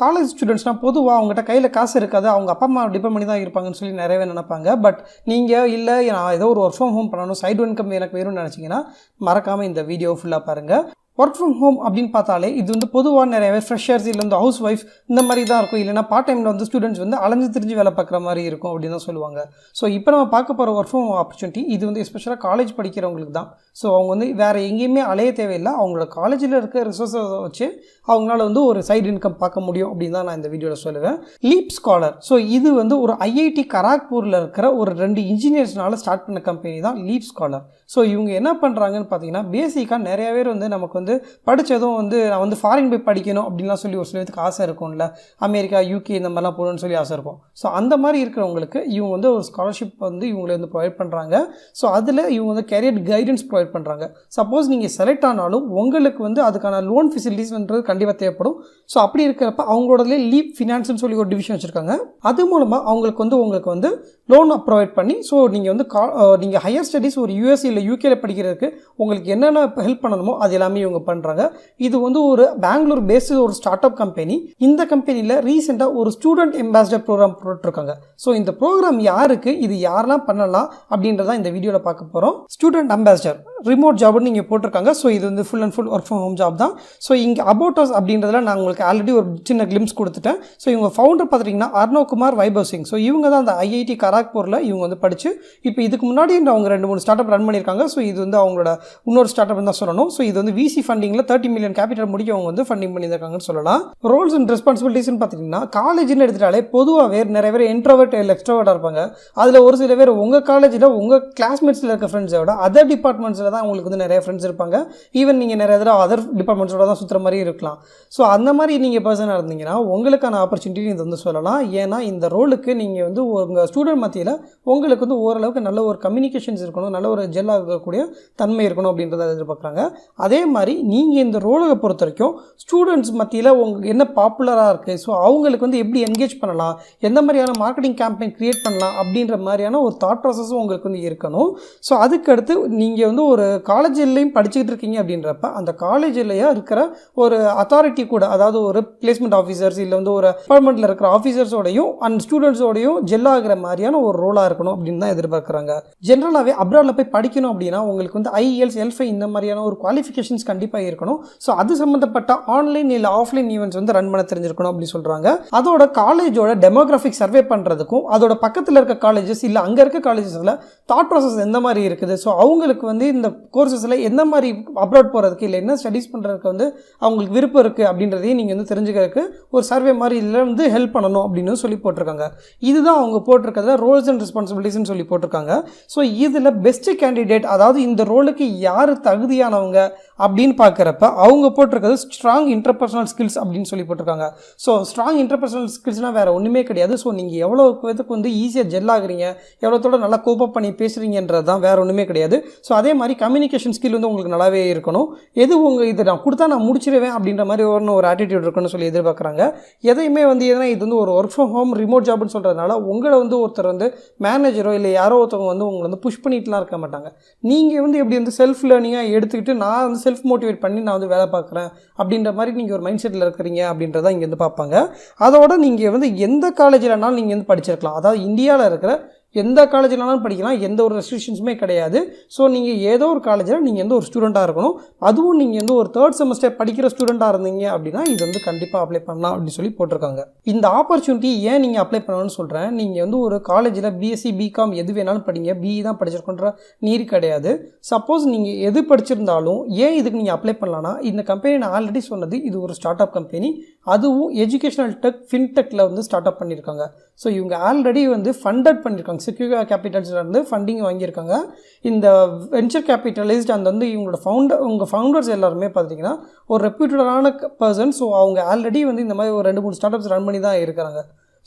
College ஸ்டூடெண்ட்ஸ்னால் பொதுவாக அவங்ககிட்ட கையில் காசு இருக்காது, அவங்க அப்பா அம்மா டிபெண்ட் பண்ணி தான் இருப்பாங்கன்னு சொல்லி நிறையவே நினைப்பாங்க. பட் நீங்கள் இல்லை நான் ஏதோ ஒரு ஒர்க் ஃப்ரம் ஹோம் பண்ணணும், சைடு இன்கம் எனக்கு வேணும்னு நினச்சிங்கன்னா மறக்காமல் இந்த வீடியோ ஃபுல்லாக பாருங்கள். ஒர்க் ஃப்ரம் ஹோம் அப்படின்னு பார்த்தாலே இது வந்து பொதுவாக நிறையவே ஃப்ரெஷர்ஸ் இல்லை வந்து ஹவுஸ் ஒய்ஃப் இந்த மாதிரி தான் இருக்கும். இல்லைனா பார்ட் டைமில் வந்து ஸ்டூடெண்ட்ஸ் வந்து அலைஞ்சு திரிஞ்சு வேலை பார்க்குற மாதிரி இருக்கும் அப்படின்னு தான் சொல்லுவாங்க. ஸோ இப்போ நம்ம பார்க்க போகிற ஒர்க் ஃப்ரம் ஹோம் ஆப்பர்ச்சுனிட்டி இது வந்து எஸ்பெஷலாக காலேஜ் படிக்கிறவங்களுக்கு தான். ஸோ அவங்க வந்து வேறு எங்கேயுமே அலைய தேவையில்லை, அவங்களோட காலேஜில் இருக்க ரிசோர்ஸை வச்சு அவங்களால வந்து ஒரு சைடு இன்கம் பார்க்க முடியும் அப்படின்னு தான் நான் இந்த வீடியோவில் சொல்லுவேன். LeapScholar. ஸோ இது வந்து ஒரு ஐஐடி கராக்பூரில் இருக்கிற ஒரு 2 இன்ஜினியர்ஸ்னால ஸ்டார்ட் பண்ண கம்பெனி தான் LeapScholar. ஸோ இவங்க என்ன பண்ணுறாங்கன்னு பார்த்தீங்கன்னா பேசிக்காக நிறைய பேர் வந்து நமக்கு வந்து படித்ததும் வந்து நான் வந்து ஃபாரின் போய் படிக்கணும் அப்படின்லாம் சொல்லி ஒரு சிலத்துக்கு ஆசை இருக்கும்ல, அமெரிக்கா யூகே இந்த மாதிரிலாம் போகணும்னு சொல்லி ஆசை இருக்கும். ஸோ அந்த மாதிரி இருக்கிறவங்களுக்கு இவங்க வந்து ஒரு ஸ்காலர்ஷிப் வந்து இவங்களை வந்து ப்ரொவைட் பண்ணுறாங்க. ஸோ அதில் இவங்க வந்து கெரியர் கைடன்ஸ் ப்ரொவைட் பண்ணுறாங்க. சப்போஸ் நீங்கள் செலக்ட் ஆனாலும் உங்களுக்கு வந்து அதுக்கான லோன் ஃபெசிலிட்டிஸ்ன்றது கண்டிப்பாக தேவைப்படும். ஸோ அப்படி இருக்கிறப்ப அவங்களோடலே லீப் ஃபினான்ஸ்னு சொல்லி ஒரு டிவிஷன் வச்சுருக்காங்க. அது மூலமாக உங்களுக்கு வந்து லோன் ப்ரொவைட் பண்ணி ஸோ நீங்கள் வந்து நீங்கள் ஹையர் ஸ்டடீஸ் ஒரு யூஎஸ் இல்லை யூகேல படிக்கிறதுக்கு உங்களுக்கு என்னென்ன ஹெல்ப் பண்ணணுமோ அது எல்லாமே இவங்க பண்ணுறாங்க. இது வந்து ஒரு பெங்களூர் பேஸ்டு ஒரு ஸ்டார்ட் அப் கம்பெனி. இந்த கம்பெனியில் ரீசெண்டாக ஒரு ஸ்டூடெண்ட் அம்பாசிடர் ப்ரோக்ராம் போட்டிருக்காங்க. ஸோ இந்த ப்ரோக்ராம் யாருக்கு, இது யாரெல்லாம் பண்ணலாம் அப்படின்றதான் இந்த வீடியோவில் பார்க்க போகிறோம். ஸ்டூடெண்ட் அம்பாசிடர் ரிமோட் ஜாப்னு நீங்கள் போட்டிருக்காங்க. ஸோ இது வந்து full and full work from home job தான். ஸோ இங்கே அபவுட் அஸ் அப்படின்றதுல நான் உங்களுக்கு ஆல்ரெடி ஒரு சின்ன கிளிம்ஸ் கொடுத்துட்டேன். ஸோ இவங்க ஃபவுண்டர் பார்த்துட்டிங்கன்னா அர்ணவ்குமார் வைபவ் சிங். ஸோ இவங்க தான் அந்த ஐஐடி கராக்பூரில் இவங்க வந்து படித்து இப்போ இதுக்கு முன்னாடி அவங்க 2-3 ஸ்டார்ட் அப் ரன் பண்ணியிருக்காங்க. ஸோ இது வந்து அவங்களோட இன்னொரு ஸ்டார்ட் அப் தான் சொல்லணும். ஸோ இது வந்து விசி ஃபண்டிங்கில் 30 மில்லியன் கேபிட்டல் முடிக்க அவங்க வந்து ஃபண்டிங் பண்ணியிருக்காங்கன்னு சொல்லலாம். ரோல்ஸ் அண்ட் ரெஸ்பான்சிபிலிட்டிஸ்னு பார்த்திங்கன்னா காலேஜ்னு எடுத்துட்டாலே பொதுவாகவே நிறைய பேர் இன்ட்ரோவர்ட் இல்லை எக்ஸ்ட்ரோவர்ட்டாக இருப்பாங்க. அதில் ஒரு சில பேர் உங்கள் காலேஜில் உங்கள் கிளாஸ்மேட்ஸில் இருக்க ஃப்ரெண்ட்ஸை விட அதர் டிபார்ட்மெண்ட்ஸில் தான் உங்களுக்கு வந்து நிறைய ஃப்ரெண்ட்ஸ் இருப்பாங்க. ஈவன் நீங்கள் நிறைய தடவை அதர் டிபார்ட்மெண்ட்ஸோட தான் சுற்றுற மாதிரி இருக்கலாம். ஸோ அந்த மாதிரி நீங்கள் பர்சனாக இருந்தீங்கன்னா உங்களுக்கான ஆப்பர்ச்சுனிட்டி இது வந்து சொல்லலாம். ஏன்னா இந்த ரோலுக்கு நீங்கள் வந்து உங்கள் ஸ்டூடெண்ட் மத்தியில் உங்களுக்கு வந்து ஓரளவுக்கு நல்ல ஒரு கம்யூனிகேஷன்ஸ் இருக்கணும், நல்ல ஒரு ஜெல்லாக இருக்கக்கூடிய தன்மை இருக்கணும் அப்படின்றத எதிர்பார்க்குறாங்க. அதே மாதிரி நீங்கள் இந்த ரோலை பொறுத்த வரைக்கும் ஸ்டூடெண்ட்ஸ் மத்தியில் உங்களுக்கு என்ன பாப்புலராக இருக்குது, ஸோ அவங்களுக்கு வந்து எப்படி என்கேஜ் பண்ணலாம், எந்த மாதிரியான மார்க்கெட்டிங் கேம்பெயின் க்ரியேட் பண்ணலாம் அப்படின்ற மாதிரியான ஒரு தாட் ப்ராசஸும் உங்களுக்கு வந்து இருக்கணும். ஸோ அதுக்கடுத்து நீங்கள் வந்து ஒரு காலேஜ்லேயும் படிச்சுக்கிட்டு இருக்கீங்க அப்படின்றப்ப அந்த காலேஜ்லேயே இருக்கிற ஒரு அத்தாரிட்டி கூட, அதாவது ஒரு பிளேஸ்மெண்ட் ஆஃபீஸர்ஸ் இல்லை வந்து ஒரு டிபார்ட்மெண்ட்டில் இருக்கிற ஆஃபீஸர்ஸோடையும் அண்ட் ஸ்டூடெண்ட்ஸோடையும் ஜெல்லாகிற மாதிரியான ஒரு ரோலாக இருக்கணும் அப்படின்னு தான் எதிர்பார்க்குறாங்க. ஜென்ரலாகவே அப்ராடில் போய் படிக்கணும் அப்படின்னா உங்களுக்கு வந்து IELTS L5 இந்த மாதிரியான ஒரு குவாலிஃபிகேஷன்ஸ் கண்டிப்பாக இருக்கணும். ஸோ அது சம்மந்தப்பட்ட ஆன்லைன் இல்லை ஆஃப்லைன் ஈவெண்ட்ஸ் வந்து ரன் பண்ண தெரிஞ்சிருக்கணும் அப்படின்னு சொல்கிறாங்க. அதோட காலேஜோட டெமோகிராஃபிக் சர்வே பண்ணுறதுக்கும் அதோட பக்கத்தில் இருக்க காலேஜஸ் இல்லை அங்கே இருக்க காலேஜஸில் தாட் ப்ராசஸ் எந்த மாதிரி இருக்குது, ஸோ அவங்களுக்கு வந்து இந்த கோர்சஸில் எந்த மாதிரி அப்ராட் போகிறதுக்கு இல்லை என்ன ஸ்டடீஸ் பண்ணுறதுக்கு வந்து அவங்களுக்கு விருப்பம் இருக்குது அப்படின்றதையும் நீங்கள் வந்து தெரிஞ்சுக்கிறதுக்கு ஒரு சர்வே மாதிரி இதில் வந்து ஹெல்ப் பண்ணணும் அப்படின்னு சொல்லி போட்டிருக்காங்க. இதுதான் அவங்க போட்டிருக்கிறதுல ரோல்ஸ் அண்ட் ரெஸ்பான்சிபிலிட்டிஸ்னு சொல்லி போட்டிருக்காங்க. ஸோ இதில் பெஸ்ட்டு கேண்டிடேட், அதாவது இந்த ரோலுக்கு யார் தகுதியானவங்க அப்படின்னு பார்க்குறப்ப அவங்க போட்டிருக்கிறது ஸ்ட்ராங் இன்டர்பர்சனல் ஸ்கில்ஸ் அப்படின்னு சொல்லி போட்டிருக்காங்க. ஸோ ஸ்ட்ராங் இன்டர்பர்சனல் ஸ்கில்ஸ்னால் வேறு ஒன்றுமே கிடையாது. ஸோ நீங்கள் எவ்வளோ இதுக்கு வந்து ஈஸியாக ஜெல் ஆகுறீங்க, எவ்வளோத்தோட நல்லா கோப்பப் பண்ணி பேசுகிறீங்கன்றது தான், வேறு ஒன்றுமே கிடையாது. ஸோ அதே மாதிரி கம்யூனிகேஷன் ஸ்கில் வந்து உங்களுக்கு நல்லாவே இருக்கணும். எது உங்கள் இது நான் கொடுத்தா நான் முடிச்சிடுவேன் அப்படின்ற மாதிரி ஒரு ஆட்டிடியூட் இருக்குன்னு சொல்லி எதிர்பார்க்குறாங்க. எதையுமே வந்து எதனா இது வந்து ஒரு ஒர்க் ஃப்ரம் ஹோம் ரிமோட் ஜாப்னு சொல்கிறதுனால உங்களை வந்து ஒருத்தர் வந்து மேனேஜரோ இல்லை யாரோ ஒருத்தவங்க வந்து உங்களை வந்து புஷ் பண்ணிட்டுலாம் இருக்க மாட்டாங்க. நீங்கள் வந்து எப்படி வந்து செல்ஃப் லேர்னிங்காக எடுத்துக்கிட்டு நான் வந்து செல்ஃப் மோட்டிவேட் பண்ணி நான் வந்து வேலை பார்க்குறேன் அப்படின்ற மாதிரி நீங்கள் ஒரு மைண்ட் செட்டில் இருக்கிறீங்க அப்படின்றத இங்கே வந்து பார்ப்பாங்க. அதோட நீங்கள் வந்து எந்த காலேஜில்னாலும் நீங்கள் வந்து படிச்சிருக்கலாம். அதாவது இந்தியாவில் இருக்கிற எந்த காலேஜில்னாலும் படிக்கலாம், எந்த ஒரு ரெஸ்ட்ரிக்ஷன்ஸுமே கிடையாது. ஸோ நீங்கள் ஏதோ ஒரு காலேஜில் நீங்கள் வந்து ஒரு ஸ்டூடெண்ட்டாக இருக்கணும். அதுவும் நீங்கள் வந்து ஒரு 3rd செமஸ்டர் படிக்கிற ஸ்டூடெண்ட்டாக இருந்தீங்க அப்படின்னா இது வந்து கண்டிப்பாக அப்ளை பண்ணலாம் அப்படின்னு சொல்லி போட்டிருக்காங்க. இந்த ஆப்பர்ச்சுனிட்டி ஏன் நீங்கள் அப்ளை பண்ணணும்னு சொல்கிறேன். நீங்கள் வந்து ஒரு காலேஜில் பிஎஸ்சி பிகாம் எது வேணாலும் படிங்க, பிஇ தான் படிச்சிருக்கோன்ற நீர் கிடையாது. சப்போஸ் நீங்கள் எது படிச்சிருந்தாலும் ஏன் இதுக்கு நீங்கள் அப்ளை பண்ணலான்னா இந்த கம்பெனி நான் ஆல்ரெடி சொன்னது இது ஒரு ஸ்டார்ட் அப் கம்பெனி, அதுவும் எஜுகேஷனல் டெக் ஃபின்டெக்கில் வந்து ஸ்டார்ட் அப் பண்ணியிருக்காங்க. ஸோ இவங்க ஆல்ரெடி வந்து ஃபண்டட் பண்ணியிருக்காங்க, செக்யூர் கேபிட்டல்ஸ்லேருந்து ஃபண்டிங் வாங்கியிருக்காங்க. இந்த வென்ச்சர் கேபிட்டலிஸ்ட் அந்த வந்து உங்கள் ஃபவுண்டர்ஸ் எல்லாருமே பார்த்தீங்கன்னா ஒரு ரெப்யூட்டடான பர்சன். ஸோ அவங்க ஆல்ரெடி வந்து இந்த மாதிரி ஒரு 2-3 ஸ்டார்ட் அப்ஸ் ரன் பண்ணி தான் இருக்கிறாங்க.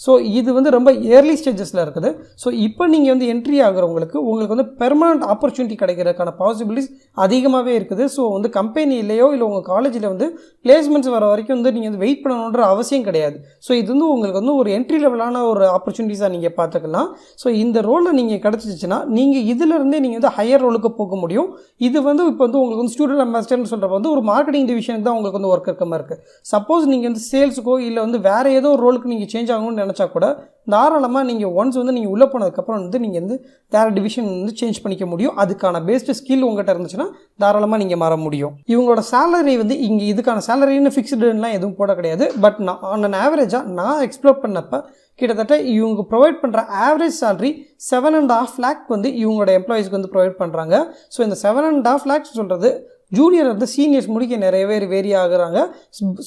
ஸோ இது வந்து ரொம்ப ஏர்லி ஸ்டேஜஸில் இருக்குது. ஸோ இப்போ நீங்கள் வந்து என்ட்ரி ஆகிறவங்களுக்கு உங்களுக்கு வந்து பெர்மனண்ட் ஆப்பர்ச்சுனிட்டி கிடைக்கிறதுக்கான பாசிபிலிட்டிஸ் அதிகமாகவே இருக்குது. ஸோ வந்து கம்பெனிலேயோ இல்லை உங்கள் காலேஜில் வந்து பிளேஸ்மெண்ட்ஸ் வர வரைக்கும் வந்து நீங்கள் வந்து வெயிட் பண்ணணுன்ற அவசியம் கிடையாது. ஸோ இது வந்து உங்களுக்கு வந்து ஒரு என்ட்ரி லெவலான ஒரு ஆப்பர்ச்சுனிட்டிஸாக நீங்கள் பார்த்துக்கலாம். ஸோ இந்த ரோலில் நீங்கள் கிடச்சிச்சின்னா நீங்கள் இதிலிருந்தே நீங்கள் வந்து ஹையர் ரோலுக்கு போக முடியும். இது வந்து இப்போ வந்து உங்களுக்கு வந்து ஸ்டூடெண்ட் அம்பாசிடர்னு சொல்கிறப்ப வந்து ஒரு மார்க்கெட்டிங் டிவிஷனுக்கு தான் உங்களுக்கு வந்து ஒர்க் இருக்க மாதிரி இருக்குது. சப்போஸ் நீங்கள் வந்து சேல்ஸுக்கோ இல்லை வந்து வேறு ஏதோ ஒரு ரோலுக்கு நீங்கள் சேஞ்ச் ஆகணும்னு நினச்சா கூட தாராளமாக நீங்கள் ஒன்ஸ் வந்து நீங்கள் உள்ளே போனதுக்கப்புறம் வந்து நீங்கள் வந்து வேறு டிவிஷன் வந்து சேஞ்ச் பண்ணிக்க முடியும். அதுக்கான பேஸ்டு ஸ்கில் உங்கள்கிட்ட இருந்துச்சுன்னா தாராளமாக நீங்கள் மாற முடியும். இவங்களோட சேலரி வந்து இங்கே இதுக்கான சேலரின்னு ஃபிக்ஸ்டுலாம் எதுவும் போட கிடையாது. பட் நான் ஆன் ஆவரேஜாக நான் எக்ஸ்ப்ளோர் பண்ணப்போ கிட்டத்தட்ட இவங்க ப்ரொவைட் பண்ணுற ஆவரேஜ் சேலரி 7.5 lakh வந்து இவங்களோட எம்ப்ளாயீஸ்க்கு வந்து ப்ரொவைட் பண்ணுறாங்க. ஸோ இந்த 7.5 lakhs சொல்கிறது ஜூனியர் வந்து சீனியர்ஸ் முடிக்க நிறைய பேர் வேரி ஆகுறாங்க.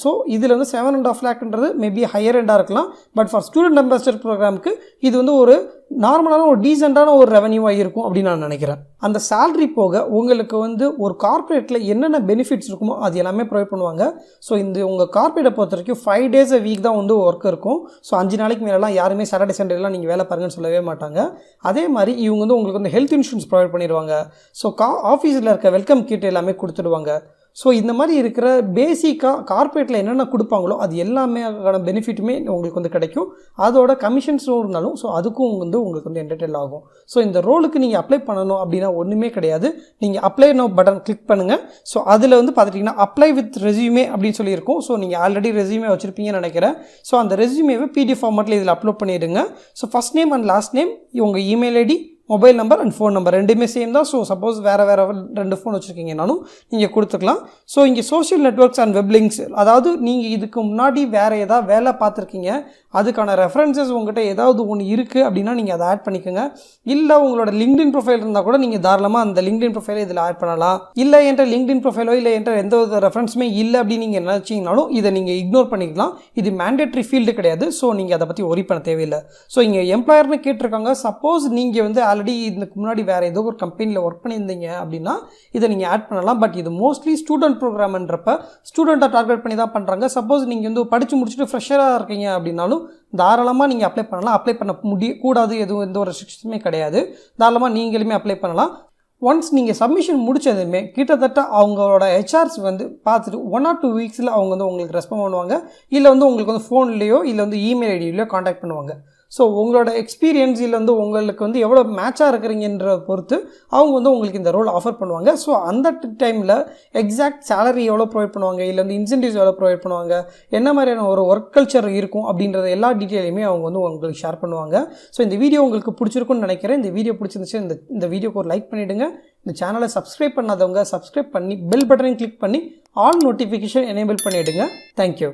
ஸோ இதில் வந்து 7.5 lakhன்றது மேபி ஹையர் எண்டாக இருக்கலாம். பட் ஃபார் ஸ்டூடெண்ட் அம்பாசிடர் ப்ரோக்ராமுக்கு இது வந்து ஒரு நார்மலான ஒரு டீசெண்டான ஒரு ரெவன்யூவாக இருக்கும் அப்படின்னு நான் நினைக்கிறேன். அந்த சேலரி போக உங்களுக்கு வந்து ஒரு கார்ப்பரேட்டில் என்னென்ன பெனிஃபிட்ஸ் இருக்குமோ அது எல்லாமே ப்ரொவைட் பண்ணுவாங்க. ஸோ இந்த உங்கள் கார்ப்பரேட்டை பொறுத்த வரைக்கும் 5 days a week தான் வந்து ஒர்க் இருக்கும். ஸோ 5 நாளைக்கு மேலாம் யாருமே சாட்டர்டே சண்டேலாம் நீங்கள் வேலை பாருங்கன்னு சொல்லவே மாட்டாங்க. அதே மாதிரி இவங்க வந்து உங்களுக்கு வந்து ஹெல்த் இன்சூரன்ஸ் ப்ரொவைட் பண்ணிடுவாங்க. ஸோ ஆஃபீஸில் இருக்க வெல்கம் கிட் எல்லாமே கொடுத்துடுவாங்க. ஸோ இந்த மாதிரி இருக்கிற பேசிக்காக கார்ப்பரேட்டில் என்னென்ன கொடுப்பாங்களோ அது எல்லாமே பெனிஃபிட்டுமே உங்களுக்கு வந்து கிடைக்கும். அதோட கமிஷன்ஸும் இருந்தாலும் ஸோ அதுக்கும் வந்து உங்களுக்கு வந்து என்டர்டெயின் ஆகும். ஸோ இந்த ரோலுக்கு நீங்கள் அப்ளை பண்ணணும் அப்படின்னா ஒன்றுமே கிடையாது. நீங்கள் அப்ளை நோ பட்டன் கிளிக் பண்ணுங்கள். ஸோ அதில் வந்து பார்த்துட்டிங்கன்னா அப்ளை வித் ரெஸ்யூமே அப்படின்னு சொல்லியிருக்கும். ஸோ நீங்கள் ஆல்ரெடி ரெஸ்யூமே வச்சுருப்பீங்கன்னு நினைக்கிறேன். ஸோ அந்த ரெஸ்யூமேவை PDF ஃபார்மேட்டில் இதில் அப்லோட் பண்ணிவிடுங்க. So first name and last name, உங்கள் email ID, mobile number and phone number ரெண்டுமே சேம் தான். ஸோ சப்போஸ் வேறு 2 ஃபோன் வச்சுருக்கீங்கனாலும் நீங்கள் கொடுத்துக்கலாம். ஸோ இங்கே social networks and web links, அதாவது நீங்கள் இதுக்கு முன்னாடி வேறு ஏதாவது வேலை பார்த்துருக்கீங்க, அதுக்கான ரெஃபரன்சஸ் உங்கள்கிட்ட ஏதாவது ஒன்று இருக்குது அப்படின்னா நீங்கள் அதை ஆட் பண்ணிக்கோங்க. இல்லை உங்களோட லிங்க்டின் ப்ரொஃபைல் இருந்தால் கூட நீங்கள் தாராளமாக அந்த லிங்க்டின் ப்ரொஃபைலை இதில் ஆட் பண்ணலாம். இல்லை என்கிட்ட லிங்க்டின் ப்ரொஃபைலோ இல்லை என்கிட்ட எந்த ஒரு ரெஃபரன்ஸுமே இல்லை அப்படின்னு நீங்கள் நினச்சிங்கனாலும் இதை நீங்கள் இக்னோர் பண்ணிக்கலாம். இது மேண்டேட்ரி ஃபீல்டு கிடையாது. ஸோ நீங்கள் அதை பற்றி ஒரி பண்ண தேவையில்லை. ஸோ இங்கே எம்ப்ளாயர்னு கேட்டிருக்காங்க. சப்போஸ் நீங்கள் வந்து ஆல்ரெடி இதுக்கு முன்னாடி வேறு ஏதோ ஒரு கம்பெனியில் ஒர்க் பண்ணியிருந்தீங்க அப்படின்னா இதை நீங்கள் ஆட் பண்ணலாம். பட் இது மோஸ்ட்லி ஸ்டூடெண்ட் ப்ரோக்ராம்ன்றப்ப ஸ்டூடெண்ட்டை டார்கெட் பண்ணி தான் பண்ணுறாங்க. சப்போஸ் நீங்கள் வந்து படித்து முடிச்சுட்டு ஃப்ரெஷராக இருக்கீங்க அப்படின்னாலும் தாராளமாக நீங்கள் அப்ளை பண்ணலாம். அப்ளை பண்ண முடியக்கூடாது, எதுவும் எந்த ஒரு ரெஸ்ட்ரிக்ஷனுமே கிடையாது. தாராளமாக நீங்களுமே அப்ளை பண்ணலாம். ஒன்ஸ் நீங்கள் சப்மிஷன் முடித்ததுமே கிட்டத்தட்ட அவங்களோட ஹெச்ஆர்ஸ் வந்து பார்த்துட்டு 1 or 2 weeks அவங்க வந்து உங்களுக்கு ரெஸ்பாண்ட் பண்ணுவாங்க. இல்லை வந்து உங்களுக்கு வந்து ஃபோன்லேயோ இல்லை வந்து இமெயில் ஐடியிலையோ காண்டாக்ட் பண்ணுவாங்க. ஸோ உங்களோட எக்ஸ்பீரியன்ஸ் இல்லை வந்து உங்களுக்கு வந்து எவ்வளோ மேட்சாக இருக்கிறீங்கன்ற பொறுத்து அவங்க வந்து உங்களுக்கு இந்த ரோல் ஆஃபர் பண்ணுவாங்க. ஸோ அந்த டைமில் எக்ஸாக்ட் சேலரி எவ்வளோ ப்ரொவைட் பண்ணுவாங்க, இல்லை வந்து இன்சென்டிவ்ஸ் எவ்வளோ ப்ரொவைட் பண்ணுவாங்க, என்ன மாதிரியான ஒரு ஒர்க் கல்ச்சர் இருக்கும் அப்படின்றத எல்லா டீட்டெயிலுமே அவங்க வந்து உங்களுக்கு ஷேர் பண்ணுவாங்க. ஸோ இந்த வீடியோ உங்களுக்கு பிடிச்சிருக்குன்னு நினைக்கிறேன். இந்த வீடியோ பிடிச்சிருந்துச்சு இந்த வீடியோக்கு ஒரு லைக் பண்ணிவிடுங்க. இந்த சேனலை சப்ஸ்கிரைப் பண்ணாதவங்க சப்ஸ்கிரைப் பண்ணி பெல் பட்டனையும் கிளிக் பண்ணி ஆல் நோட்டிஃபிகேஷன் எனேபிள் பண்ணிவிடுங்க. தேங்க்யூ.